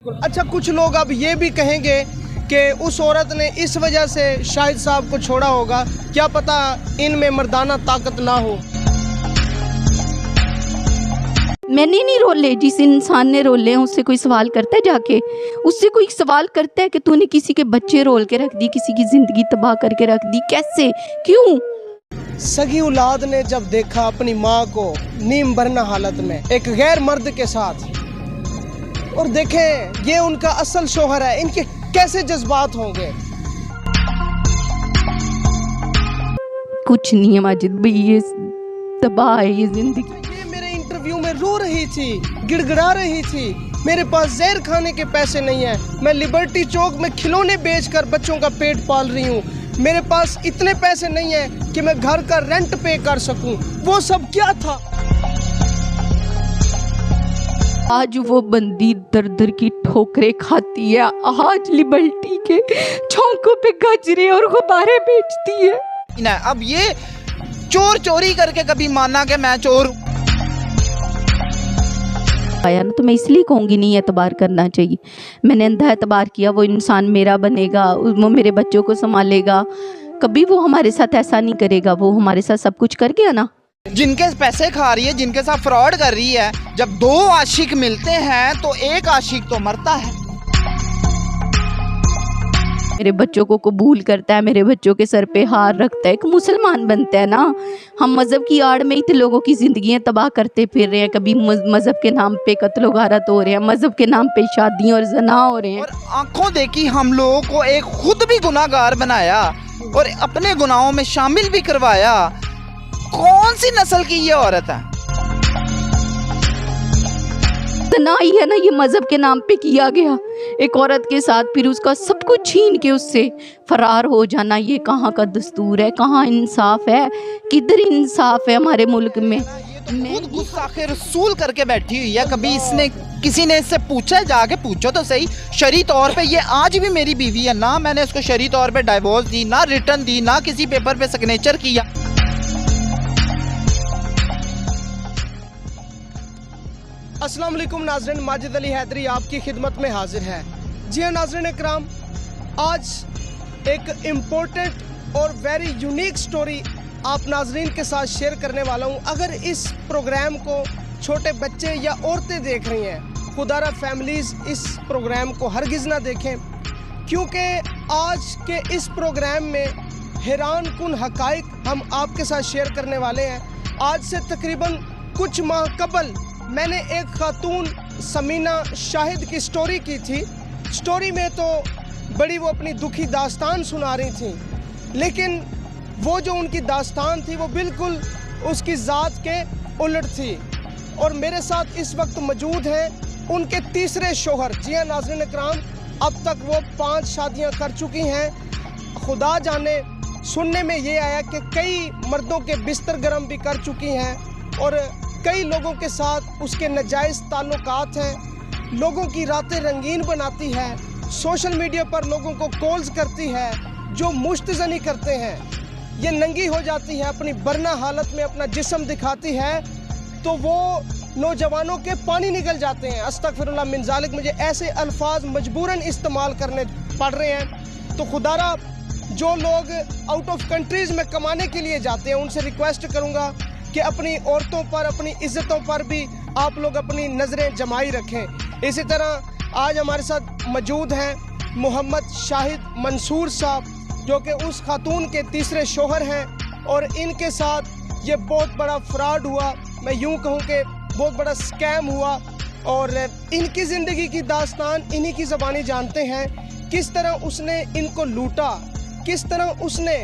अच्छा, कुछ लोग अब ये भी कहेंगे कि उस औरत ने इस वजह से शाहिद साहब को छोड़ा होगा, क्या पता इनमें मर्दाना ताकत ना हो। मैंने नहीं रोले, जिस इंसान ने रोले हैं उससे कोई सवाल करता है जाके? उससे कोई सवाल करता है कि तूने किसी के बच्चे रोल के रख दी, किसी की जिंदगी तबाह करके रख दी? कैसे, क्यों? सगी औलाद ने जब देखा अपनी माँ को नीम बरना हालत में एक गैर मर्द के साथ, और देखें ये उनका असल शोहर है, इनके कैसे जज्बात होंगे। कुछ नहीं है माजिद भाई, ये तबाह है ये जिंदगी। ये मेरे इंटरव्यू में रो रही थी, गिड़गिड़ा रही थी, मेरे पास जहर खाने के पैसे नहीं है, मैं लिबर्टी चौक में खिलौने बेचकर बच्चों का पेट पाल रही हूँ, मेरे पास इतने पैसे नहीं है कि मैं घर का रेंट पे कर सकूं। वो सब क्या था? आज वो बंदी दर दर की ठोकरें खाती है, आज लिबर्टी के चौकों पे गजरे और गुब्बारे बेचती है ना। अब ये चोर चोरी करके कभी माना कि मैं चोर हूं। आया ना, तो मैं इसलिए कहूँगी नहीं एतबार करना चाहिए। मैंने अंधा एतबार किया, वो इंसान मेरा बनेगा, वो मेरे बच्चों को संभालेगा, कभी वो हमारे साथ ऐसा नहीं करेगा। वो हमारे साथ सब कुछ कर गया ना। जिनके पैसे खा रही है, जिनके साथ फ्रॉड कर रही है, जब दो आशिक मिलते हैं तो एक आशिक तो मरता है। मेरे बच्चों को कबूल करता है, मेरे बच्चों के सर पे हार रखता है, एक मुसलमान बनता है ना। हम मज़हब की आड़ में ही तो लोगों की ज़िंदगियाँ तबाह करते फिर रहे हैं। कभी मज़हब के नाम पे कत्ल गारत हो रहे हैं, मज़हब के नाम पे शादियाँ और जना हो रहे हैं। और आंखों देखी हम लोगों को एक खुद भी गुनाहगार बनाया और अपने गुनाहों में शामिल भी करवाया। कौन सी नस्ल की ये औरत है? तना ही है ना, ये मज़हब के नाम पे किया गया एक औरत के साथ, फिर उसका सब कुछ छीन के उससे फरार हो जाना। ये कहाँ का दस्तूर है, कहाँ इंसाफ है, किधर इंसाफ है हमारे मुल्क में? खुद गुस्ताखे रसूल करके बैठी हुई है। कभी इसने किसी ने इससे पूछा है? जाके पूछो तो सही। शरई तौर पे ये आज भी मेरी बीवी है ना, मैंने इसको शरई तौर पे डाइवोर्स दी, ना रिटर्न दी, ना किसी पेपर पे सिग्नेचर किया। अस्सलाम वालेकुम नाज़रीन, माजिद अली हैदरी आपकी खिदमत में हाजिर है। जी हाँ नाज़रीन इकराम, आज एक इम्पोर्टेंट और वेरी यूनिक स्टोरी आप नाज़रीन के साथ शेयर करने वाला हूँ। अगर इस प्रोग्राम को छोटे बच्चे या औरतें देख रही हैं, खुदारा फैमिलीज़ इस प्रोग्राम को हरगिज़ ना देखें, क्योंकि आज के इस प्रोग्राम में हैरान कुन हक़ाइक़ हम आपके साथ शेयर करने वाले हैं। आज से तकरीबन कुछ माह कबल मैंने एक खातून समीना शाहिद की स्टोरी की थी। स्टोरी में तो बड़ी वो अपनी दुखी दास्तान सुना रही थी, लेकिन वो जो उनकी दास्तान थी वो बिल्कुल उसकी ज़ात के उलट थी। और मेरे साथ इस वक्त मौजूद हैं उनके तीसरे शोहर। जी हाँ नाज़रीन इकराम, अब तक वो 5 शादियां कर चुकी हैं। खुदा जाने, सुनने में ये आया कि कई मर्दों के बिस्तर गर्म भी कर चुकी हैं और कई लोगों के साथ उसके नाजायज़ ताल्लुकात हैं। लोगों की रातें रंगीन बनाती है, सोशल मीडिया पर लोगों को कॉल्स करती है जो मुश्तज़नी करते हैं। ये नंगी हो जाती है, अपनी बरना हालत में अपना जिस्म दिखाती है, तो वो नौजवानों के पानी निकल जाते हैं। अस्तगफिरुल्लाह मिन ज़ालिक, मुझे ऐसे अल्फाज मजबूरन इस्तेमाल करने पड़ रहे हैं। तो खुदारा जो लोग आउट ऑफ कंट्रीज़ में कमाने के लिए जाते हैं उनसे रिक्वेस्ट करूँगा कि अपनी औरतों पर, अपनी इज़्ज़तों पर भी आप लोग अपनी नज़रें जमाई रखें। इसी तरह आज हमारे साथ मौजूद हैं मोहम्मद शाहिद मंसूर साहब, जो कि उस खातून के तीसरे शोहर हैं और इनके साथ ये बहुत बड़ा फ्रॉड हुआ, मैं यूँ कहूँ कि बहुत बड़ा स्कैम हुआ। और इनकी ज़िंदगी की दास्तान इन्हीं की ज़बानी जानते हैं, किस तरह उसने इनको लूटा, किस तरह उसने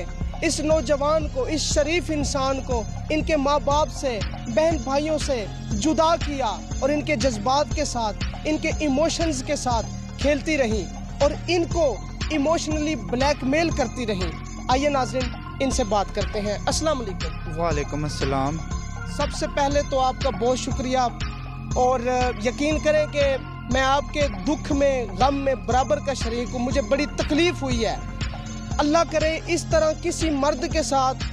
इस नौजवान को, इस शरीफ इंसान को इनके माँ बाप से, बहन भाइयों से जुदा किया और इनके जज्बात के साथ, इनके इमोशंस के साथ खेलती रही और इनको इमोशनली ब्लैकमेल करती रही। आइए नाज़रीन इनसे बात करते हैं। अस्सलाम वालेकुम। वालेकुम अस्सलाम। सबसे पहले तो आपका बहुत शुक्रिया, और यकीन करें कि मैं आपके दुख में, गम में बराबर का शरीक हूँ। मुझे बड़ी तकलीफ़ हुई है। अल्लाह करे इस तरह किसी मर्द के साथ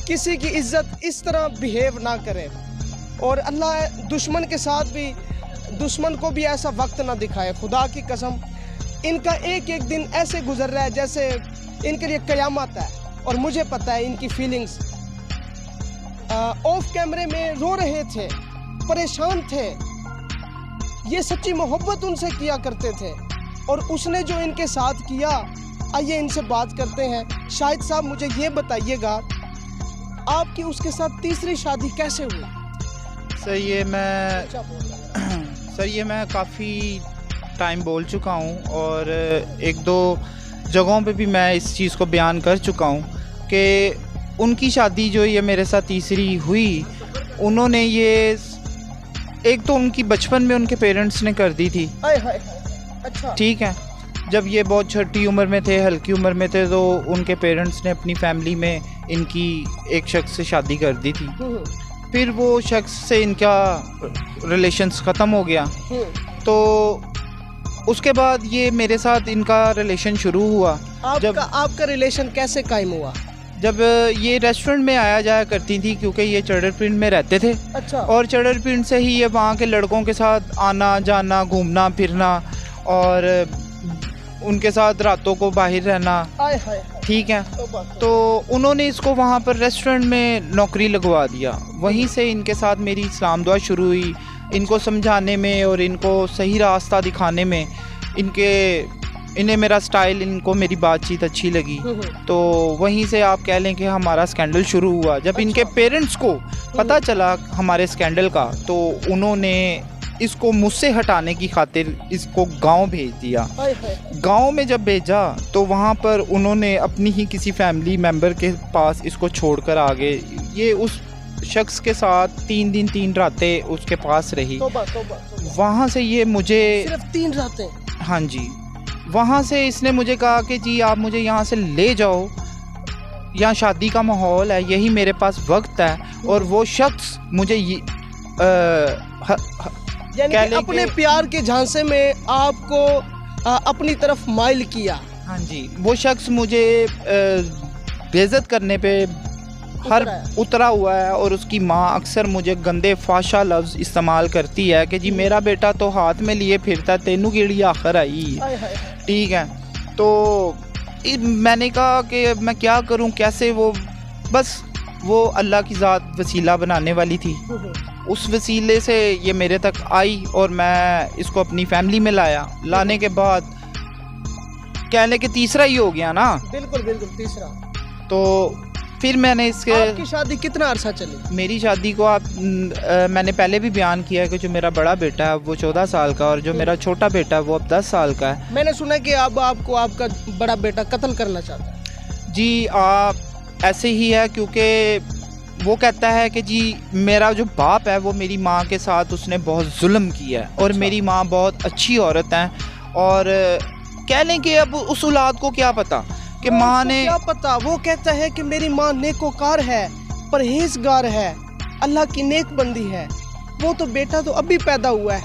किसी की इज्जत इस तरह बिहेव ना करे, और अल्लाह दुश्मन के साथ भी दुश्मन को भी ऐसा वक्त ना दिखाए। खुदा की कसम, इनका एक एक दिन ऐसे गुजर रहा है जैसे इनके लिए कयामत है। और मुझे पता है इनकी फीलिंग्स। ऑफ कैमरे में रो रहे थे, परेशान थे। ये सच्ची मोहब्बत उनसे किया करते थे और उसने जो इनके साथ किया, आइए इनसे बात करते हैं। शाहिद साहब, मुझे ये बताइएगा, आपकी उसके साथ तीसरी शादी कैसे हुई? सर ये मैं काफ़ी टाइम बोल चुका हूँ और एक दो जगहों पे भी मैं इस चीज़ को बयान कर चुका हूँ कि उनकी शादी जो ये मेरे साथ तीसरी हुई, उन्होंने ये एक तो उनकी बचपन में उनके पेरेंट्स ने कर दी थी। अच्छा, ठीक है। जब ये बहुत छोटी उम्र में थे, हल्की उम्र में थे, तो उनके पेरेंट्स ने अपनी फैमिली में इनकी एक शख्स से शादी कर दी थी। फिर वो शख्स से इनका रिलेशंस ख़त्म हो गया। तो उसके बाद ये मेरे साथ इनका रिलेशन शुरू हुआ। आपका रिलेशन कैसे कायम हुआ? जब ये रेस्टोरेंट में आया जाया करती थी, क्योंकि ये चड़र पिंड में रहते थे। अच्छा। और चड़र पिंड से ही ये वहाँ के लड़कों के साथ आना जाना, घूमना फिरना और उनके साथ रातों को बाहर रहना। ठीक है। तो उन्होंने इसको वहाँ पर रेस्टोरेंट में नौकरी लगवा दिया। वहीं से इनके साथ मेरी इस्लाम दुआ शुरू हुई, इनको समझाने में और इनको सही रास्ता दिखाने में। इन्हें मेरा स्टाइल, इनको मेरी बातचीत अच्छी लगी। तो वहीं से आप कह लें कि हमारा स्कैंडल शुरू हुआ। जब इनके पेरेंट्स को पता चला हमारे स्कैंडल का, तो उन्होंने इसको मुझसे हटाने की खातिर इसको गांव भेज दिया। गांव में जब भेजा तो वहाँ पर उन्होंने अपनी ही किसी फैमिली मेंबर के पास इसको छोड़कर आ गए। ये उस शख्स के साथ 3 दिन 3 रातें उसके पास रही। वहाँ से ये मुझे सिर्फ 3 रातें? हाँ जी। वहाँ से इसने मुझे कहा कि जी आप मुझे यहाँ से ले जाओ, यहाँ शादी का माहौल है, यही मेरे पास वक्त है। और वो शख्स मुझे यानी अपने प्यार के झांसे में आपको अपनी तरफ माइल किया। हाँ जी। वो शख्स मुझे बेइज्जत करने पे उतरा हुआ है और उसकी माँ अक्सर मुझे गंदे फाशा लफ्ज़ इस्तेमाल करती है कि जी मेरा बेटा तो हाथ में लिए फिरता, तेनू कीड़ी आखिर आई। ठीक है। तो मैंने कहा कि मैं क्या करूं, कैसे? वो अल्लाह की ज़ात वसीला बनाने वाली थी। उस वसीले से ये मेरे तक आई और मैं इसको अपनी फैमिली में लाया। लाने के बाद कहने के तीसरा ही हो गया ना। बिल्कुल तीसरा। तो फिर मैंने इसके आपकी शादी कितना अरसा चली? मेरी शादी को मैंने पहले भी बयान किया है कि जो मेरा बड़ा बेटा है वो 14 साल का और जो मेरा छोटा बेटा है वो अब 10 साल का है। मैंने सुना कि अब आपको आपका बड़ा बेटा कत्ल करना चाहता है। जी ऐसे ही है, क्योंकि वो कहता है कि जी मेरा जो बाप है वो मेरी माँ के साथ उसने बहुत जुल्म किया है। और मेरी माँ बहुत अच्छी औरत है। और कह लें कि अब उस औलाद को क्या पता कि माँ ने क्या पता। वो कहता है कि मेरी माँ नेकोकार है, परहेजगार है, अल्लाह की नेक बंदी है। वो तो बेटा तो अभी पैदा हुआ है।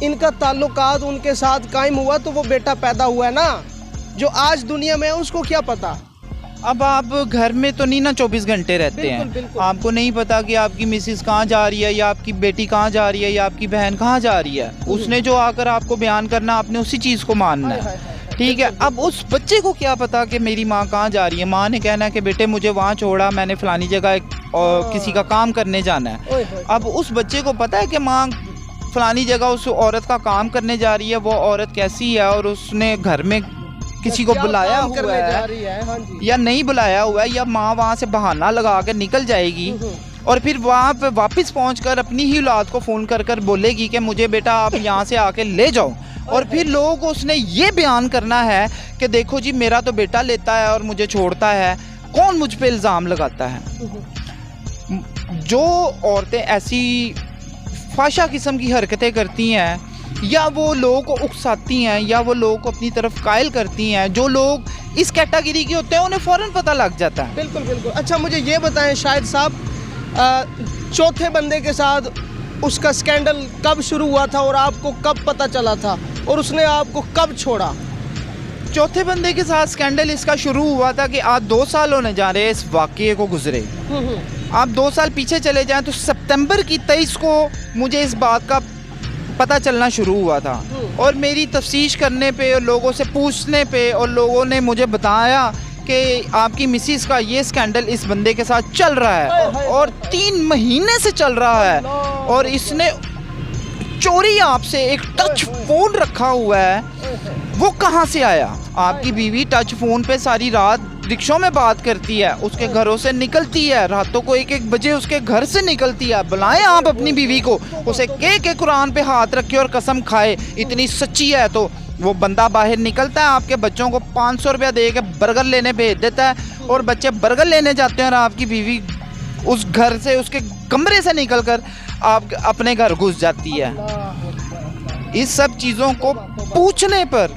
इनका ताल्लुकात उनके साथ कायम हुआ तो वो बेटा पैदा हुआ है ना, जो आज दुनिया में है उसको क्या पता। अब आप घर में तो नहीं ना 24 घंटे रहते हैं। बिल्कुल। आपको नहीं पता कि आपकी मिसेस कहाँ जा रही है या आपकी बेटी कहाँ जा रही है या आपकी बहन कहाँ जा रही है। उसने जो आकर आपको बयान करना, आपने उसी चीज़ को मानना है। ठीक है। अब उस बच्चे को क्या पता कि मेरी माँ कहाँ जा रही है। माँ ने कहना है कि बेटे मुझे वहाँ छोड़ा, मैंने फलानी जगह और किसी का काम करने जाना है। अब उस बच्चे को पता है कि माँ फलानी जगह उस औरत का काम करने जा रही है, वो औरत कैसी है और उसने घर में किसी को बुलाया हुआ है या नहीं बुलाया हुआ है, या माँ वहाँ से बहाना लगा कर निकल जाएगी और फिर वहाँ पे वापस पहुँचकर अपनी ही औलाद को फ़ोन कर बोलेगी कि मुझे बेटा आप यहाँ से आके ले जाओ। और फिर लोगों को उसने ये बयान करना है कि देखो जी मेरा तो बेटा लेता है और मुझे छोड़ता है। कौन मुझ पे इल्ज़ाम लगाता है? जो औरतें ऐसी फाशा किस्म की हरकतें करती हैं, या वो लोगों को उकसाती हैं, या वो लोगों को अपनी तरफ कायल करती हैं, जो लोग इस कैटेगरी के होते हैं उन्हें फ़ौरन पता लग जाता है। बिल्कुल। अच्छा मुझे ये बताएं शाहिद साहब, चौथे बंदे के साथ उसका स्कैंडल कब शुरू हुआ था और आपको कब पता चला था और उसने आपको कब छोड़ा? चौथे बंदे के साथ स्कैंडल इसका शुरू हुआ था कि आज 2 साल होने जा रहे हैं इस वाक़ये को गुजरे। आप 2 साल पीछे चले जाएं तो सितंबर की 23 को मुझे इस बात का पता चलना शुरू हुआ था। और मेरी तफ्तीश करने पे और लोगों से पूछने पे और लोगों ने मुझे बताया कि आपकी मिसिस का ये स्कैंडल इस बंदे के साथ चल रहा है और 3 महीने से चल रहा है, और इसने चोरी आपसे एक टच फ़ोन रखा हुआ है, वो कहाँ से आया? आपकी बीवी टच फ़ोन पे सारी रात रिक्शों में बात करती है, उसके घरों से निकलती है, रातों को 1-1 बजे उसके घर से निकलती है। बुलाएं आप अपनी बीवी को, उसे के कुरान पे हाथ रखे और कसम खाए, इतनी सच्ची है तो वो बंदा बाहर निकलता है, आपके बच्चों को 500 रुपया दे के बर्गर लेने भेज देता है, और बच्चे बर्गर लेने जाते हैं और आपकी बीवी उस घर से, उसके कमरे से निकलकर आप अपने घर घुस जाती है। इस सब चीज़ों को पूछने पर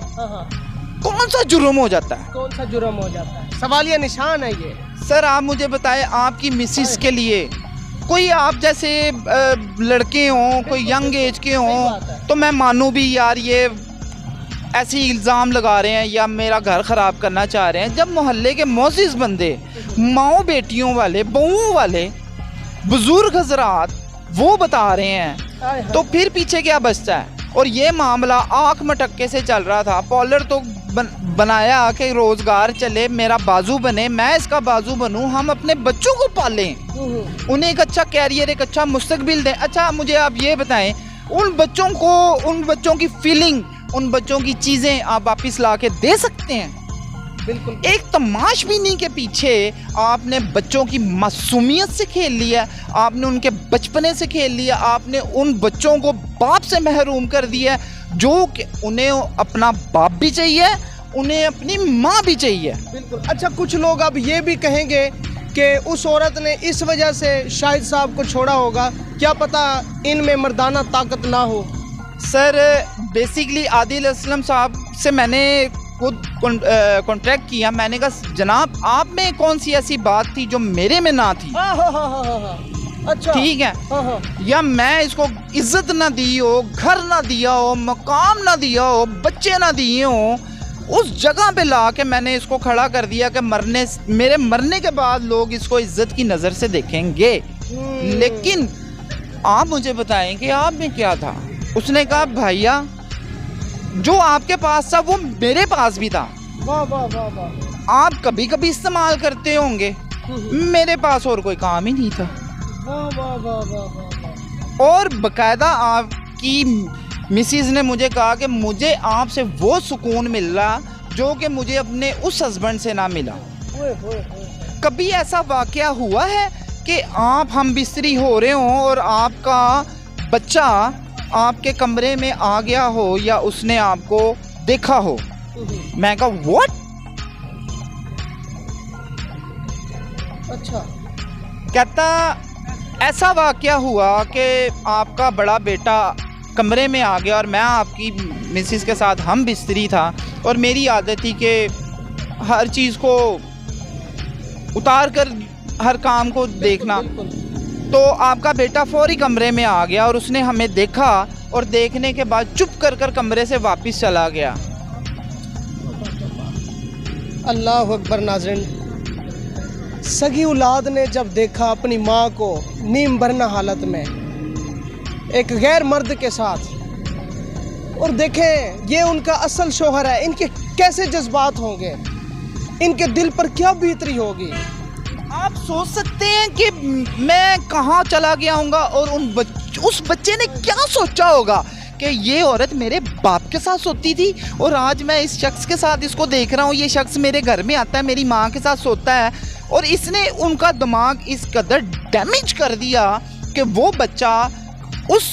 कौन सा जुर्म हो जाता है? कौन सा जुर्म हो जाता है? सवालिया निशान है ये। सर आप मुझे बताएं, आपकी मिसिस के लिए कोई आप जैसे लड़के हों, कोई यंग एज के हों, तो मैं मानूं भी यार ये ऐसे ही इल्ज़ाम लगा रहे हैं या मेरा घर ख़राब करना चाह रहे हैं। जब मोहल्ले के मोअज़्ज़िज़ बंदे, माओ बेटियों वाले, बहुओं वाले, बुज़ुर्ग हज़रात वो बता रहे हैं, तो फिर पीछे क्या बचता है? और ये मामला आँख मटक्के से चल रहा था। पॉलर तो बनाया कि रोज़गार चले, मेरा बाजू बने, मैं इसका बाजू बनूं, हम अपने बच्चों को पालें, उन्हें एक अच्छा कैरियर, एक अच्छा मुस्तकबिल दें। अच्छा मुझे आप ये बताएं, उन बच्चों को, उन बच्चों की फीलिंग, उन बच्चों की चीज़ें आप वापस ला के दे सकते हैं? बिल्कुल। एक तमाशबीनी के पीछे आपने बच्चों की मासूमियत से खेल लिया, आपने उनके बचपने से खेल लिया, आपने उन बच्चों को बाप से महरूम कर दिया, जो कि उन्हें अपना बाप भी चाहिए, उन्हें अपनी माँ भी चाहिए। बिल्कुल। अच्छा कुछ लोग अब ये भी कहेंगे कि उस औरत ने इस वजह से शाहिद साहब को छोड़ा होगा, क्या पता इनमें मर्दाना ताकत ना हो। सर बेसिकली आदिल असलम साहब से मैंने खुद कॉन्ट्रैक्ट किया। मैंने कहा जनाब आप में कौन सी ऐसी बात थी जो मेरे में ना थी? अच्छा ठीक है, या मैं इसको इज्जत ना दी हो, घर ना दिया हो, मकाम ना दिया हो, बच्चे ना दिए हो, उस जगह पे ला के मैंने इसको खड़ा कर दिया कि मेरे मरने के बाद लोग इसको इज्जत की नज़र से देखेंगे। लेकिन आप मुझे बताएं कि आप में क्या था? उसने कहा भैया जो आपके पास था वो मेरे पास भी था, वाह वाह वाह वाह, आप कभी कभी इस्तेमाल करते होंगे, मेरे पास और कोई काम ही नहीं था। वाह वाह वाह वाह वाह। और बकायदा आपकी मिसिज ने मुझे कहा कि मुझे आपसे वो सुकून मिल रहा जो कि मुझे अपने उस हस्बैंड से ना मिला। कभी ऐसा वाकया हुआ है कि आप हम बिस्तरी हो रहे हों और आपका बच्चा आपके कमरे में आ गया हो या उसने आपको देखा हो? मैं कहा व्हाट? अच्छा। कहता ऐसा वाकया हुआ कि आपका बड़ा बेटा कमरे में आ गया और मैं आपकी मिसिस के साथ हम बिस्तरी था, और मेरी आदत थी कि हर चीज़ को उतार कर हर काम को देखना। तो आपका बेटा फौरी कमरे में आ गया और उसने हमें देखा, और देखने के बाद चुप कर कर कमरे से वापस चला गया। अल्लाह अकबर। नाज़रीन, सगी औलाद ने जब देखा अपनी माँ को नीम बरना हालत में एक गैर मर्द के साथ, और देखें ये उनका असल शौहर है, इनके कैसे जज्बात होंगे, इनके दिल पर क्या बीतरी होगी। आप सोच सकते हैं कि मैं कहाँ चला गया हूँगा और उस बच्चे ने क्या सोचा होगा कि ये औरत मेरे बाप के साथ सोती थी और आज मैं इस शख्स के साथ इसको देख रहा हूँ, ये शख्स मेरे घर में आता है, मेरी माँ के साथ सोता है, और इसने उनका दिमाग इस कदर डैमेज कर दिया कि वो बच्चा उस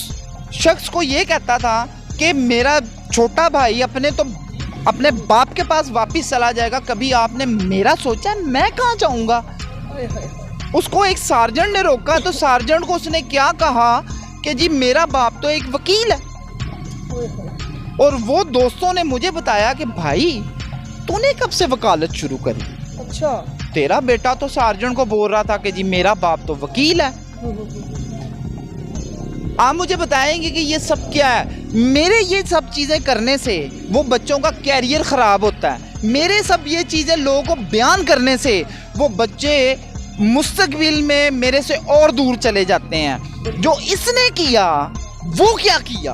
शख्स को ये कहता था कि मेरा छोटा भाई अपने बाप के पास वापस चला जाएगा। कभी आपने मेरा सोचा मैं कहाँ जाऊँगा? उसको एक सार्जेंट ने रोका, तो सार्जेंट को उसने क्या कहा कि जी मेरा बाप तो एक वकील है। और वो दोस्तों ने मुझे बताया कि भाई तूने कब से वकालत शुरू करी? अच्छा। तेरा बेटा तो सार्जेंट को बोल रहा था कि जी मेरा बाप तो वकील है। आप मुझे बताएंगे कि ये सब क्या है? मेरे ये सब चीज़ें करने से वो बच्चों का कैरियर ख़राब होता है, मेरे सब ये चीज़ें लोगों को बयान करने से वो बच्चे मुस्तकबिल में मेरे से और दूर चले जाते हैं। जो इसने किया वो क्या किया?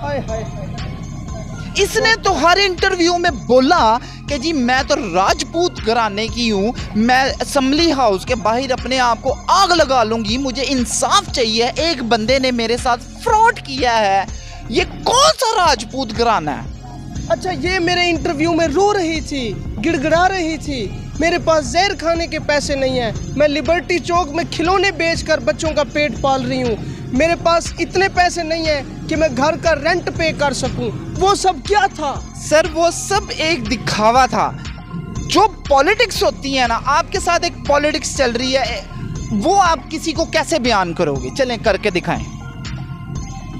हाय हाय हाय। इसने तो हर इंटरव्यू में बोला कि जी मैं तो राजपूत घराने की हूँ, मैं असेंबली हाउस के बाहर अपने आप को आग लगा लूंगी, मुझे इंसाफ चाहिए, एक बंदे ने मेरे साथ फ्रॉड किया है। ये कौन सा राजपूत घराना है? अच्छा, ये मेरे इंटरव्यू में रो रही थी, गिड़गिड़ा रही थी, मेरे पास जहर खाने के पैसे नहीं है, मैं लिबर्टी चौक में खिलौने बेचकर बच्चों का पेट पाल रही हूँ, मेरे पास इतने पैसे नहीं है कि मैं घर का रेंट पे कर सकूं। वो सब क्या था? सर वो सब एक दिखावा था। जो पॉलिटिक्स होती है ना, आपके साथ एक पॉलिटिक्स चल रही है, वो आप किसी को कैसे बयान करोगे? चलें करके दिखाएं।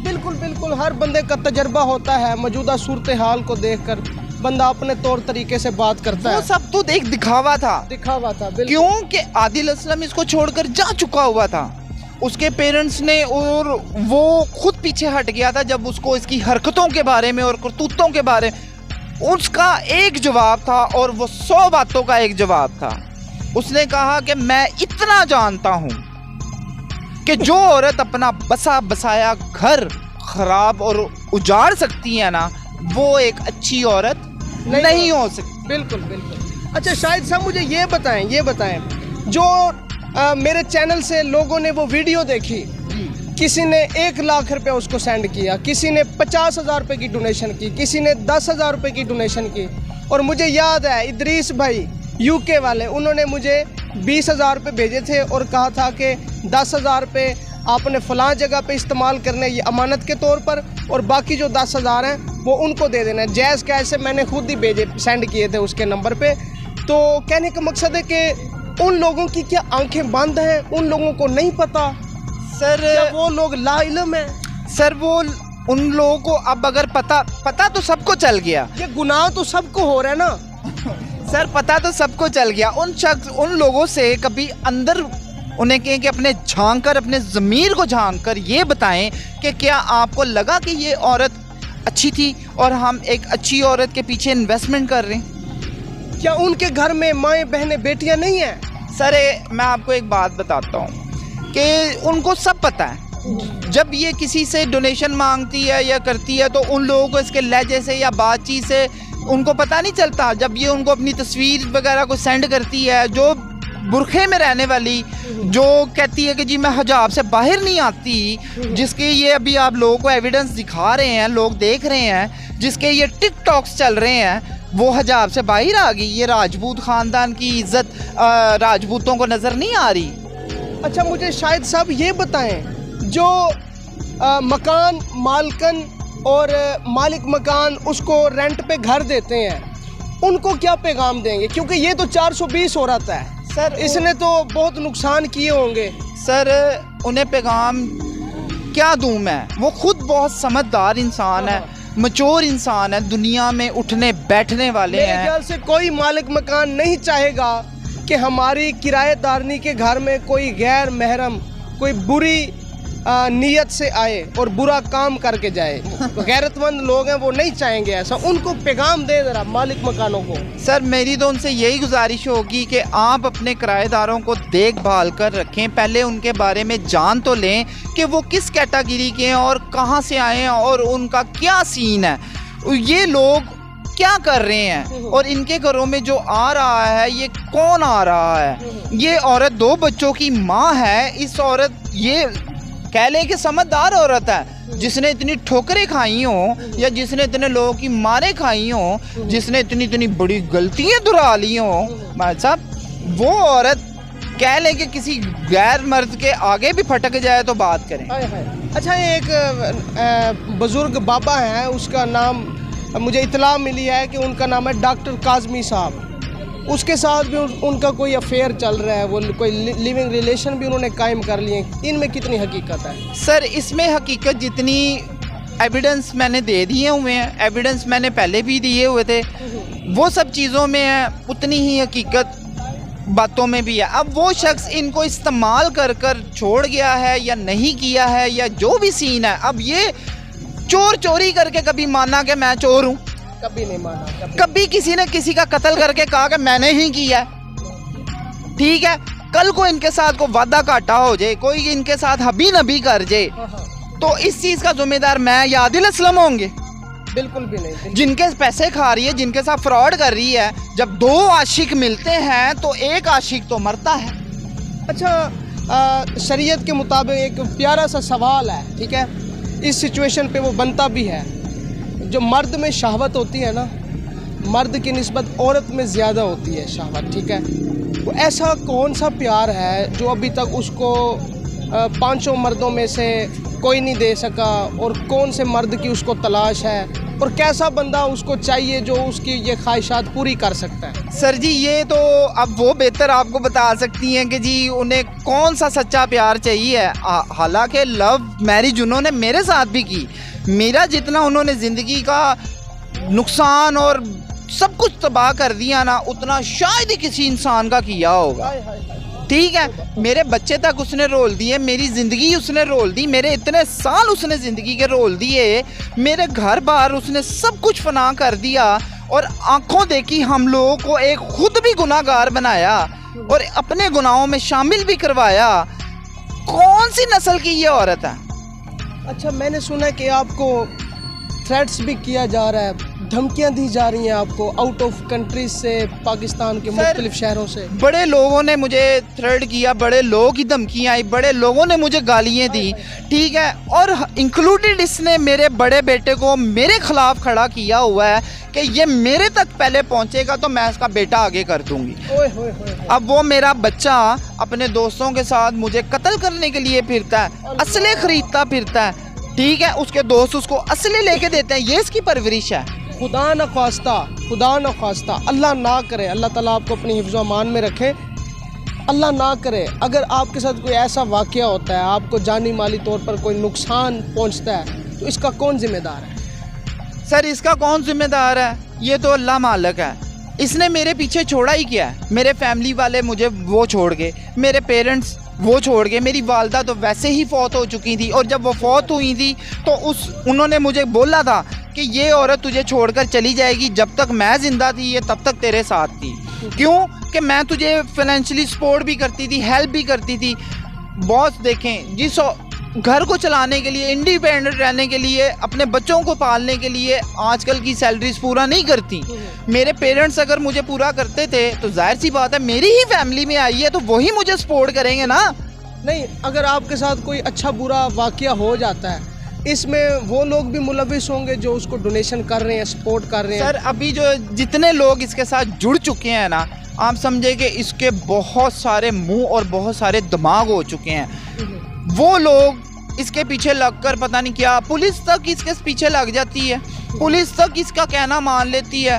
बिल्कुल बिल्कुल, हर बंदे का तजर्बा होता है, मौजूदा सूरत हाल को देखकर बंदा अपने तौर तरीके से बात करता वो है। सब तो एक दिखावा था। दिखावा था, बिल्कुल। क्योंकि आदिल असलम इसको छोड़कर जा चुका हुआ था, उसके पेरेंट्स ने, और वो खुद पीछे हट गया था जब उसको इसकी हरकतों के बारे में और करतूतों के बारे में उसका एक जवाब था, और वो 100 बातों का एक जवाब था। उसने कहा कि मैं इतना जानता हूँ कि जो औरत अपना बसा बसाया घर खराब और उजाड़ सकती है ना, वो एक अच्छी औरत नहीं हो सकती। बिल्कुल बिल्कुल। अच्छा शाहिद साहब, मुझे ये बताएं जो मेरे चैनल से लोगों ने वो वीडियो देखी, किसी ने 1 लाख रुपया उसको सेंड किया, किसी ने 50,000 रुपये की डोनेशन की, किसी ने 10,000 रुपये की डोनेशन की, और मुझे याद है इदरीस भाई यूके वाले, उन्होंने मुझे 20,000 रुपये भेजे थे और कहा था कि 10,000 रुपये आपने फ़लाँ जगह पे इस्तेमाल करने, ये अमानत के तौर पर, और बाकी जो 10,000 हैं वो उनको दे देना है। जैज़ कैसे मैंने खुद ही भेजे, सेंड किए थे उसके नंबर पे। तो कहने का मकसद है कि उन लोगों की क्या आंखें बंद हैं, उन लोगों को नहीं पता सर, क्या वो लोग लाइल्म हैं? सर वो उन लोगों को अब अगर पता तो सबको चल गया। ये गुनाह तो सबको हो रहा है ना। सर पता तो सबको चल गया। उन लोगों से कभी अंदर उन्हें कहें कि अपने झांक कर, अपने ज़मीर को झांक कर ये बताएं कि क्या आपको लगा कि ये औरत अच्छी थी और हम एक अच्छी औरत के पीछे इन्वेस्टमेंट कर रहे हैं? क्या उनके घर में माएँ बहनें बेटियां नहीं हैं? सर मैं आपको एक बात बताता हूँ कि उनको सब पता है। जब ये किसी से डोनेशन मांगती है या करती है तो उन लोगों को इसके लहजे से या बातचीत से उनको पता नहीं चलता। जब ये उनको अपनी तस्वीर वगैरह को सेंड करती है, जो बुरखे में रहने वाली, जो कहती है कि जी मैं हिजाब से बाहर नहीं आती, जिसके ये अभी आप लोगों को एविडेंस दिखा रहे हैं, लोग देख रहे हैं, जिसके ये टिकटॉक्स चल रहे हैं, वो हिजाब से बाहर आ गई। ये राजपूत ख़ानदान की इज्जत राजपूतों को नज़र नहीं आ रही। अच्छा मुझे शाहिद साहब ये बताएं, जो मकान मालकन और मालिक मकान उसको रेंट पे घर देते हैं, उनको क्या पैगाम देंगे? क्योंकि ये तो 420 औरत है सर, इसने तो बहुत नुकसान किए होंगे। सर उन्हें पैगाम क्या दूं मैं? वो खुद बहुत समझदार इंसान है, मचोर इंसान है, दुनिया में उठने बैठने वाले मेरे हैं। ख्याल से कोई मालिक मकान नहीं चाहेगा कि हमारी किराएदारनी के घर में कोई गैर महरम, कोई बुरी नीयत से आए और बुरा काम करके जाए। तो गैरतमंद लोग हैं, वो नहीं चाहेंगे ऐसा। उनको पैगाम दे जरा मालिक मकानों को। सर मेरी तो उनसे यही गुजारिश होगी कि आप अपने किराएदारों को देखभाल कर रखें, पहले उनके बारे में जान तो लें कि वो किस कैटेगरी के हैं और कहाँ से आए हैं और उनका क्या सीन है, ये लोग क्या कर रहे हैं, और इनके घरों में जो आ रहा है ये कौन आ रहा है। ये औरत 2 बच्चों की माँ है। इस औरत, ये कह लें कि समझदार औरत है, जिसने इतनी ठोकरें खाई हों या जिसने इतने लोगों की मारें खाई हों, जिसने इतनी बड़ी गलतियां दुहरा ली हों, भाई साहब, वो औरत कह लें कि किसी गैर मर्द के आगे भी फटक जाए तो बात करें। अच्छा एक बुजुर्ग बाबा हैं, उसका नाम मुझे इतला मिली है कि उनका नाम है डॉक्टर काजमी साहब। उसके साथ भी उनका कोई अफेयर चल रहा है, वो कोई लिविंग रिलेशन भी उन्होंने कायम कर लिए। इनमें कितनी हकीकत है? सर इसमें हकीकत जितनी एविडेंस मैंने दे दिए हुए हैं, एविडेंस मैंने पहले भी दिए हुए थे, वो सब चीज़ों में है, उतनी ही हकीकत बातों में भी है। अब वो शख्स इनको इस्तेमाल कर कर छोड़ गया है या नहीं किया है, या जो भी सीन है, अब ये चोरी करके कभी माना कि मैं चोर हूँ? कभी नहीं माना। कभी किसी ने किसी का कत्ल करके कहा कि मैंने ही किया? ठीक है, कल को इनके साथ को वादा घाटा हो जाए, कोई इनके साथ हबी नबी कर जाए, तो इस चीज़ का जिम्मेदार मैं या आदिल असलम होंगे? बिल्कुल भी नहीं। जिनके पैसे खा रही है, जिनके साथ फ्रॉड कर रही है, जब दो आशिक मिलते हैं तो एक आशिक तो मरता है। अच्छा, शरीयत के मुताबिक एक प्यारा सा सवाल है, ठीक है, इस सिचुएशन पे वो बनता भी है। जो मर्द में शहवत होती है ना, मर्द की निस्बत औरत में ज़्यादा होती है शहवत, ठीक है। तो ऐसा कौन सा प्यार है जो अभी तक उसको 500 मर्दों में से कोई नहीं दे सका, और कौन से मर्द की उसको तलाश है, और कैसा बंदा उसको चाहिए जो उसकी ये ख्वाहिशात पूरी कर सकता है? सर जी, ये तो अब वो बेहतर आपको बता सकती हैं कि जी उन्हें कौन सा सच्चा प्यार चाहिए। हालांकि लव मैरिज उन्होंने मेरे साथ भी की, मेरा जितना उन्होंने ज़िंदगी का नुकसान और सब कुछ तबाह कर दिया ना, उतना शायद ही किसी इंसान का किया होगा। ठीक है, मेरे बच्चे तक उसने रोल दिए, मेरी ज़िंदगी उसने रोल दी, मेरे इतने साल उसने ज़िंदगी के रोल दिए, मेरे घर बार उसने सब कुछ फना कर दिया, और आंखों देखी हम लोगों को एक खुद भी गुनाहगार बनाया और अपने गुनाहों में शामिल भी करवाया। कौन सी नस्ल की ये औरत है? अच्छा, मैंने सुना कि आपको थ्रेट्स भी किया जा रहा है, धमकियां दी जा रही हैं आपको आउट ऑफ कंट्री से, पाकिस्तान के मुख्तलिफ शहरों से। बड़े लोगों ने मुझे थ्रेट किया, बड़े लोगों की धमकियाँ आई, बड़े लोगों ने मुझे गालियाँ दी, ठीक है, और इंक्लूडेड इसने मेरे बड़े बेटे को मेरे खिलाफ खड़ा किया हुआ है कि ये मेरे तक पहले पहुँचेगा तो मैं इसका बेटा आगे कर दूँगी। अब वो मेरा बच्चा अपने दोस्तों के साथ मुझे कत्ल करने के लिए फिरता है, असले खरीदता फिरता है, ठीक है, उसके दोस्त उसको असले लेके देते हैं, ये इसकी परवरिश है। खुदा न ख्वास्ता, अल्लाह ना करे, अल्लाह ताला आपको अपनी हिफ्ज़ व अमान में रखे, अल्लाह ना करे अगर आपके साथ कोई ऐसा वाक़या होता है, आपको जानी माली तौर पर कोई नुकसान पहुंचता है, तो इसका कौन ज़िम्मेदार है? सर, इसका कौन जिम्मेदार है? ये तो अल्लाह मालिक है। इसने मेरे पीछे छोड़ा ही क्या है? मेरे फैमिली वाले मुझे वो छोड़ गए, मेरे पेरेंट्स वो छोड़ गए, मेरी वालदा तो वैसे ही फौत हो चुकी थी, और जब वो फौत हुई थी तो उन्होंने मुझे बोला था कि ये औरत तुझे छोड़कर चली जाएगी, जब तक मैं ज़िंदा थी ये तब तक तेरे साथ थी। क्यों? कि मैं तुझे फाइनेंशियली सपोर्ट भी करती थी, हेल्प भी करती थी। बॉस देखें, जिस घर को चलाने के लिए, इंडिपेंडेंट रहने के लिए, अपने बच्चों को पालने के लिए आजकल की सैलरीज पूरा नहीं करती। मेरे पेरेंट्स अगर मुझे पूरा करते थे तो जाहिर सी बात है मेरी ही फैमिली में आई है तो वही मुझे सपोर्ट करेंगे ना। नहीं, अगर आपके साथ कोई अच्छा बुरा वाक़या हो जाता है, इसमें वो लोग भी मुलविस होंगे जो उसको डोनेशन कर रहे हैं, सपोर्ट कर रहे हैं। सर, अभी जो जितने लोग इसके साथ जुड़ चुके हैं ना, आप समझे कि इसके बहुत सारे मुंह और बहुत सारे दिमाग हो चुके हैं। वो लोग इसके पीछे लगकर पता नहीं क्या, पुलिस तक इसके पीछे लग जाती है, पुलिस तक इसका कहना मान लेती है।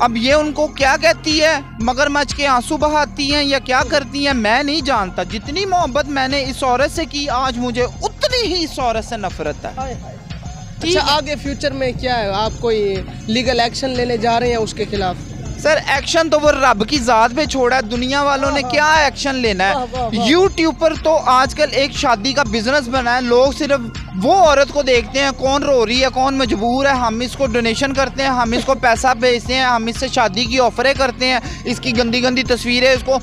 अब ये उनको क्या कहती है, मगरमच्छ के आंसू बहाती हैं या क्या करती हैं, मैं नहीं जानता। जितनी मोहब्बत मैंने इस औरत से की, आज मुझे उतनी ही इस औरत से नफरत है। अच्छा, आगे फ्यूचर में क्या है, आप कोई लीगल एक्शन लेने जा रहे हैं उसके खिलाफ? सर, एक्शन तो वो रब की ज़ात पे छोड़ा है, दुनिया वालों ने क्या एक्शन लेना है। यूट्यूब पर तो आजकल एक शादी का बिजनेस बना है, लोग सिर्फ वो औरत को देखते हैं कौन रो रही है, कौन मजबूर है, हम इसको डोनेशन करते हैं, हम इसको पैसा भेजते हैं, हम इससे शादी की ऑफरें करते हैं, इसकी गंदी गंदी तस्वीरें इसको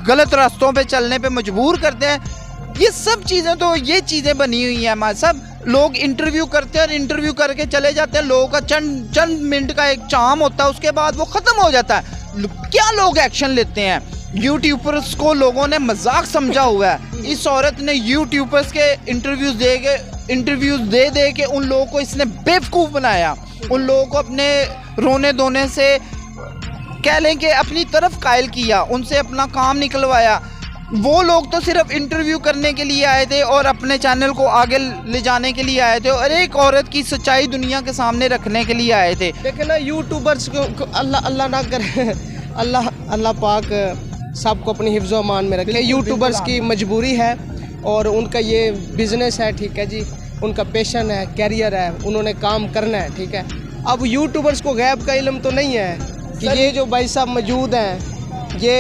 गलत रास्तों पे चलने पे मजबूर करते हैं। ये सब चीज़ें तो ये चीज़ें बनी हुई हैं हमारे सब। लोग इंटरव्यू करते हैं और इंटरव्यू करके चले जाते हैं, लोगों का चंद मिनट का एक चाम होता है, उसके बाद वो ख़त्म हो जाता है। क्या लोग एक्शन लेते हैं? यूट्यूबर्स को लोगों ने मजाक समझा हुआ है। इस औरत ने यूट्यूबर्स के इंटरव्यूज़ दे के उन लोगों को इसने बेवकूफ़ बनाया, उन लोगों को अपने रोने धोने से कह लें कि अपनी तरफ कायल किया, उनसे अपना काम निकलवाया। वो लोग तो सिर्फ इंटरव्यू करने के लिए आए थे और अपने चैनल को आगे ले जाने के लिए आए थे, और एक औरत की सच्चाई दुनिया के सामने रखने के लिए आए थे। देखे ना, यूट्यूबर्स को अल्लाह ना करे, अल्लाह पाक सबको अपनी हिफ्ज़ व अमान में रखे। यूट्यूबर्स की मजबूरी है और उनका ये बिज़नेस है, ठीक है जी, उनका पैशन है, कैरियर है, उन्होंने काम करना है, ठीक है। अब यूट्यूबर्स को गैब का इल्म तो नहीं है कि ये जो भाई साहब मौजूद हैं ये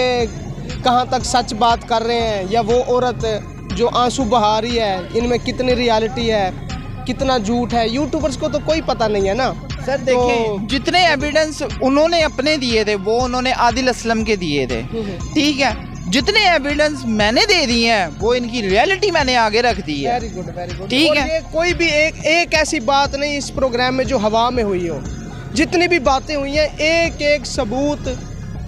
कहाँ तक सच बात कर रहे हैं, या वो औरत जो आंसू बहा रही है इनमें कितनी रियलिटी है, कितना झूठ है। यूट्यूबर्स को तो कोई पता नहीं है ना। सर देखें, जितने एविडेंस उन्होंने अपने दिए थे वो उन्होंने आदिल असलम के दिए थे, ठीक है। जितने एविडेंस मैंने दे दिए हैं वो इनकी रियलिटी मैंने आगे रख दी है। Very good, very good. ठीक है। ये कोई भी एक ऐसी बात नहीं इस प्रोग्राम में जो हवा में हुई हो। जितनी भी बातें हुई हैं एक एक सबूत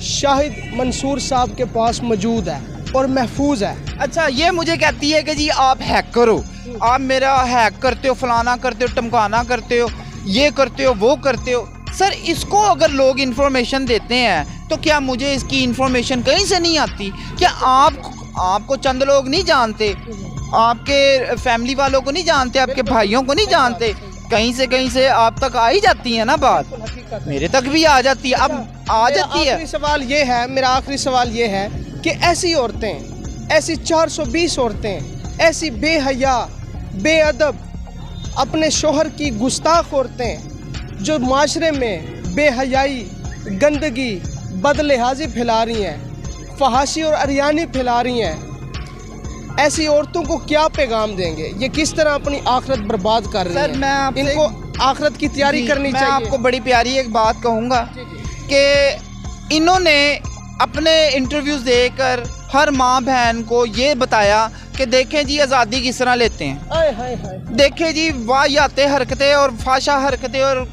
शाहिद मंसूर साहब के पास मौजूद है और महफूज है। अच्छा, ये मुझे कहती है कि जी आप हैकर हो, आप मेरा हैक करते हो, फलाना करते हो, टमकाना करते हो, ये करते हो, वो करते हो। सर, इसको अगर लोग इन्फॉर्मेशन देते हैं तो क्या मुझे इसकी इन्फॉर्मेशन कहीं से नहीं आती? क्या आपको चंद लोग नहीं जानते, आपके फैमिली वालों को नहीं जानते, आपके भाइयों को नहीं जानते? कहीं से आप तक आ ही जाती है ना बात, मेरे तक भी आ जाती है। अब आ जाती है। मेरा आखिरी सवाल ये है कि ऐसी औरतें, ऐसी 420 औरतें, ऐसी बेहया, बेअदब, अपने शोहर की गुस्ताख औरतें जो माशरे में बेहयाई, गंदगी, बदलिहाजी फैला रही हैं, फहाशी और अरियानी फैला रही हैं, ऐसी औरतों को क्या पैगाम देंगे? ये किस तरह अपनी आखिरत बर्बाद कर रही हैं? मैं आपसे इनको आखिरत की तैयारी करनी चाहिए। मैं आपको बड़ी प्यारी एक बात कहूँगा कि इन्होंने अपने इंटरव्यूज देकर हर माँ बहन को ये बताया कि देखें जी आज़ादी किस तरह लेते हैं, देखें जी वाहियाते हरकतें और फाशा हरकतें और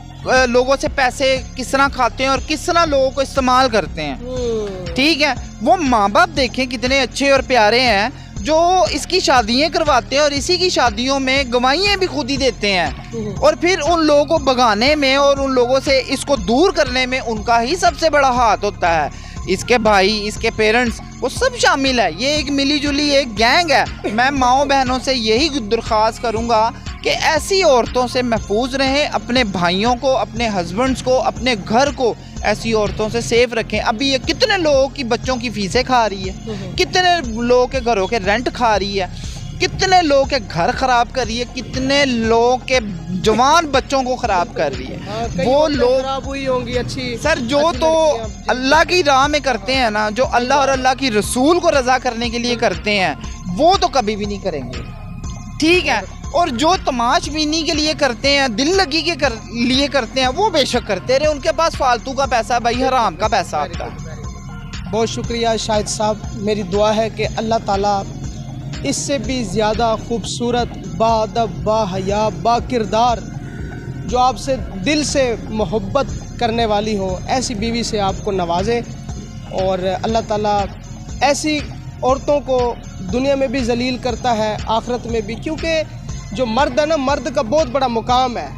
लोगों से पैसे किस तरह खाते हैं और किस तरह लोगों को इस्तेमाल करते हैं। ठीक है, वो माँ बाप देखें कितने अच्छे और प्यारे हैं जो इसकी शादियाँ करवाते हैं और इसी की शादियों में गवाहियाँ भी खुद ही देते हैं, और फिर उन लोगों को भगाने में और उन लोगों से इसको दूर करने में उनका ही सबसे बड़ा हाथ होता है। इसके भाई, इसके पेरेंट्स, वो सब शामिल है। ये एक मिली जुली एक गैंग है। मैं माओ बहनों से यही दरख्वास्त करूँगा कि ऐसी औरतों से महफूज रहें, अपने भाइयों को, अपने हस्बैंड्स को, अपने घर को ऐसी औरतों से सेफ रखें। अभी ये कितने लोगों की बच्चों की फीसें खा रही है, कितने लोगों के घरों के रेंट खा रही है, कितने लोगों के घर ख़राब कर रही है, कितने लोगों के जवान बच्चों को ख़राब कर रही है। वो लोग खराब हुई होंगी अच्छी। सर, जो तो अल्लाह की राह में करते हैं ना, जो अल्लाह और अल्लाह की रसूल को रज़ा करने के लिए करते हैं, वो तो कभी भी नहीं करेंगे। ठीक है, और जो तमाशबीनी के लिए करते हैं, दिल लगी के लिए करते हैं, वो बेशक करते रहे। उनके पास फालतू का पैसा, भाई हराम का पैसा आता है। बहुत शुक्रिया शाहिद साहब। मेरी दुआ है कि अल्लाह ताला इससे भी ज़्यादा खूबसूरत, बाअदब, बाहया, बाकिरदार, जो आपसे दिल से मोहब्बत करने वाली हो, ऐसी बीवी से आपको नवाजे। और अल्लाह ताला ऐसी औरतों को दुनिया में भी जलील करता है, आखिरत में भी, क्योंकि जो मर्द है ना, मर्द का बहुत बड़ा मुकाम है।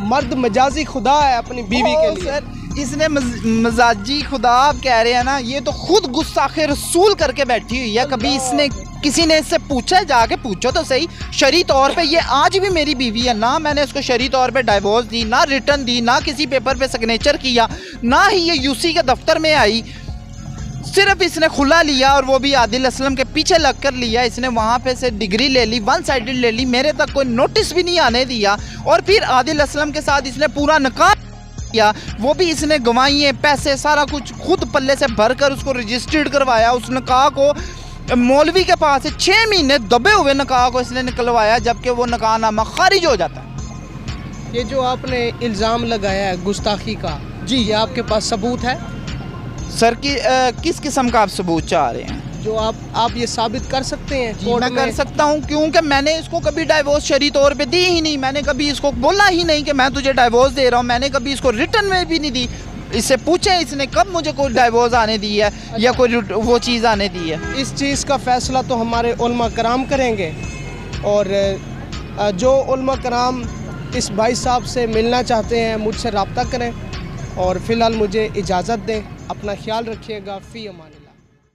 मर्द मजाजी खुदा है अपनी बीवी के लिए। सर, इसने मजाजी खुदा आप कह रहे हैं ना, ये तो खुद गुस्ताखे रसूल करके बैठी हुई है। कभी इसने किसी ने इससे पूछा है? जाके पूछो तो सही। शरई तौर पे ये आज भी मेरी बीवी है ना, मैंने इसको शरई तौर पे डाइवोर्स दी, ना रिटर्न दी, ना किसी पेपर पे सिग्नेचर किया, ना ही ये यूसी के दफ्तर में आई। सिर्फ इसने खुला लिया, और वो भी आदिल असलम के पीछे लग कर लिया। इसने वहाँ पे से डिग्री ले ली, वन साइडेड ले ली, मेरे तक कोई नोटिस भी नहीं आने दिया। और फिर आदिल असलम के साथ इसने पूरा निकाह किया, वो भी इसने गवाहियाँ, पैसे, सारा कुछ खुद पल्ले से भर कर उसको रजिस्टर्ड करवाया। उस निकाह को मौलवी के पास से 6 महीने दबे हुए निकाह को इसने निकलवाया, जबकि वो निकाहनामा खारिज हो जाता है। ये जो आपने इल्ज़ाम लगाया है गुस्ताखी का, जी, ये आपके पास सबूत है? सर, किस किस्म का आप सबूत चाह रहे हैं? जो आप ये साबित कर सकते हैं कोर्ट मैं में? कर सकता हूं, क्योंकि मैंने इसको कभी डाइवोर्स शरई तौर पे दी ही नहीं। मैंने कभी इसको बोला ही नहीं कि मैं तुझे डाइवोर्स दे रहा हूं। मैंने कभी इसको रिटर्न में भी नहीं दी। इससे पूछें इसने कब मुझे कोई डाइवोर्स आने दी है या कोई वो चीज़ आने दी है। इस चीज़ का फ़ैसला तो हमारे उलमा कराम करेंगे, और जो उलमा कराम इस भाई साहब से मिलना चाहते हैं मुझसे रब्ता करें। और फ़िलहाल मुझे इजाज़त दें। अपना ख्याल रखिएगा। फ़ी अमान।